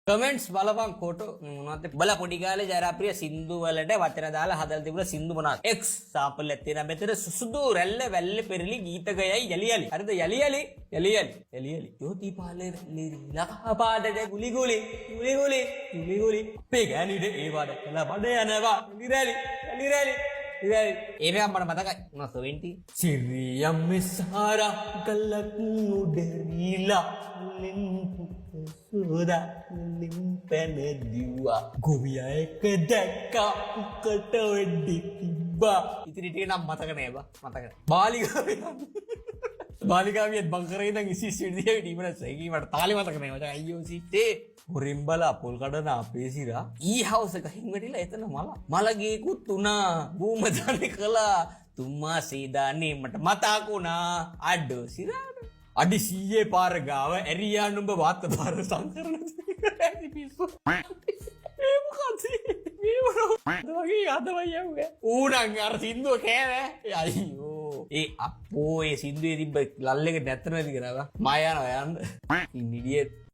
comments බලපන් photo මොනවද බල පොඩි කාලේ ජයරාප්‍රිය සින්දු වලට වචන දාලා හදලා තිබුණ සින්දු මොනවද x සාම්පල් එකක් තියෙනවා මෙතන සුසුදු රැල්ල වැල්ල පෙරලි ගීත ගයයි යලි යලි හරිද යලි යලි යලි යලි යලි යලි යෝති පාලේ ලහ පාඩේ ගුලි ගුලි ගුලි ගුලි ගුලි ගුලි අපේ ගෑනිට ඒ වඩ කළා බඩ යනවා නිරැලි නිරැලි නිරැලි ඒක මට මතකයි 1970 සිරියම් මිසාරා ගලක් උඩරිලා සෝදා ලිම්පැන දිව්වා ගොවියා එක දැක්කා උකට වෙඩි තිබ්බා ඉතින් ටික නම් මතක නෑ බා මතක බාලිකාවියත් බංකරේ ඉඳන් ඉසිස් විදිහේ ටීමට සෙකී මට තාලේ මතක නෑ මචං අයියෝ සිටේ හොරින් බලා පොල් කඩන අපේ සිරා ඊ හවුස් එක හින් වැටිලා එතන මල ගේකුත් උනා බූමදානේ කළා තුම්මා සීදානේ මට මතකුණා අඩෝ සිරාට අඩි 100 පාර ගාව ඇරියා නුඹ වාත පාර සංකරණ ඇති පිස්සු මේ මොකද මේ මොනවද වගේ අදවයි යන්නේ ඌණන් අර සින්දුව කෑවේ අයියෝ ඒ අපෝ ඒ සින්දුවේ තිබ්බ ලල්ලෙක නැත්තනද කියලා මා යනවා යන්න ඉන්ඩියට්